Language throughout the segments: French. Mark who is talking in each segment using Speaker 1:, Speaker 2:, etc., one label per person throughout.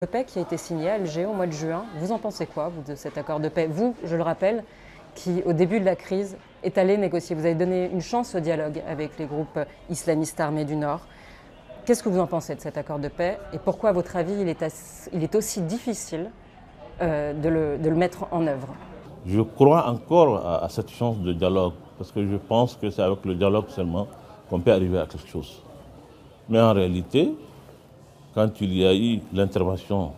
Speaker 1: De paix qui a été signé à Alger au mois de juin. Vous en pensez quoi, vous, de cet accord de paix? Vous, je le rappelle, qui, au début de la crise, est allé négocier. Vous avez donné une chance au dialogue avec les groupes islamistes armés du Nord. Qu'est-ce que vous en pensez de cet accord de paix? Et pourquoi, à votre avis, il est aussi difficile de le mettre en œuvre?
Speaker 2: Je crois encore à cette chance de dialogue, parce que je pense que c'est avec le dialogue seulement qu'on peut arriver à quelque chose. Mais en réalité, quand il y a eu l'intervention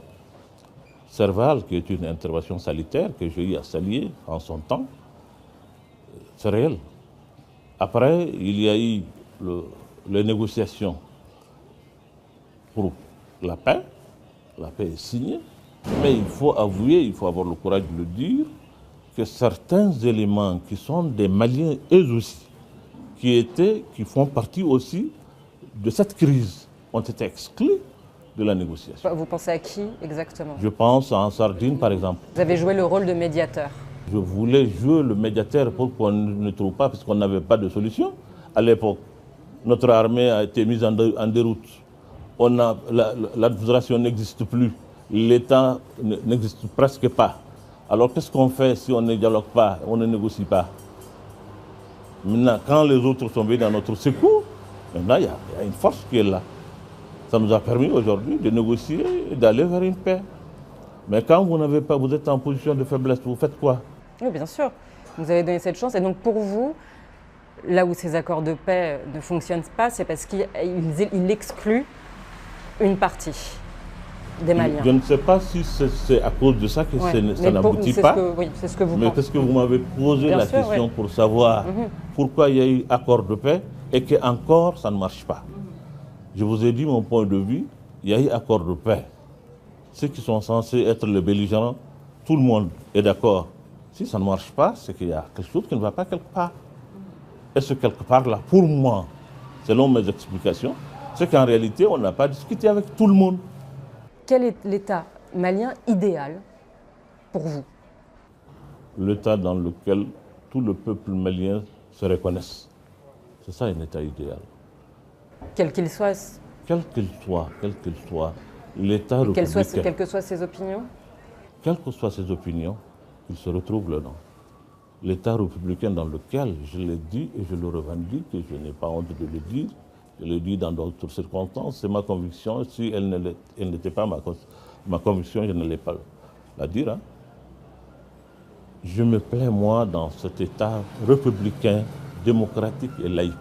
Speaker 2: Serval, qui est une intervention sanitaire que j'ai eu à saluer en son temps, c'est réel. Après, il y a eu les négociations pour la paix est signée, mais il faut avouer, il faut avoir le courage de le dire, que certains éléments qui sont des Maliens eux aussi, qui font partie aussi de cette crise, ont été exclus de la négociation.
Speaker 1: Vous pensez à qui exactement?
Speaker 2: Je pense à Ansar Dine, par exemple.
Speaker 1: Vous avez joué le rôle de médiateur.
Speaker 2: Je voulais jouer le médiateur pour qu'on ne trouve pas, parce qu'on n'avait pas de solution. À l'époque, notre armée a été mise en déroute. L'administration n'existe plus. L'État n'existe presque pas. Alors qu'est-ce qu'on fait si on ne dialogue pas, on ne négocie pas? Maintenant, quand les autres sont venus dans notre secours, maintenant il y a une force qui est là. Ça nous a permis aujourd'hui de négocier et d'aller vers une paix. Mais quand vous n'avez pas, vous êtes en position de faiblesse, vous faites quoi?
Speaker 1: Oui, bien sûr. Vous avez donné cette chance. Et donc pour vous, là où ces accords de paix ne fonctionnent pas, c'est parce qu'ils excluent une partie des Maliens.
Speaker 2: Je ne sais pas si c'est à cause de ça que ça n'aboutit pas.
Speaker 1: Oui, c'est ce que vous
Speaker 2: Mais
Speaker 1: pensez.
Speaker 2: parce que vous m'avez posé
Speaker 1: Bien
Speaker 2: la
Speaker 1: sûr,
Speaker 2: question
Speaker 1: oui.
Speaker 2: pour savoir pourquoi il y a eu accord de paix et qu'encore ça ne marche pas. Je vous ai dit mon point de vue, il y a eu accord de paix. Ceux qui sont censés être les belligérants, tout le monde est d'accord. Si ça ne marche pas, c'est qu'il y a quelque chose qui ne va pas quelque part. Et ce quelque part là, pour moi, selon mes explications, c'est qu'en réalité, on n'a pas discuté avec tout le monde.
Speaker 1: Quel est l'État malien idéal pour vous?
Speaker 2: L'État dans lequel tout le peuple malien se reconnaisse. C'est ça un État idéal.
Speaker 1: Quel qu'il soit.
Speaker 2: Quel qu'il soit, l'État républicain.
Speaker 1: Quelles que soient ses opinions?
Speaker 2: Quelles que soient ses opinions, il se retrouve dedans. L'État républicain dans lequel, je l'ai dit et je le revendique, et je n'ai pas honte de le dire, je le dis dans d'autres circonstances, c'est ma conviction. Si elle n'était pas ma conviction, je n'allais pas la dire. Hein. Je me plais, moi, dans cet État républicain, démocratique et laïque.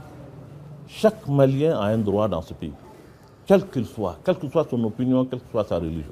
Speaker 2: Chaque Malien a un droit dans ce pays, quel qu'il soit, quelle que soit son opinion, quelle que soit sa religion.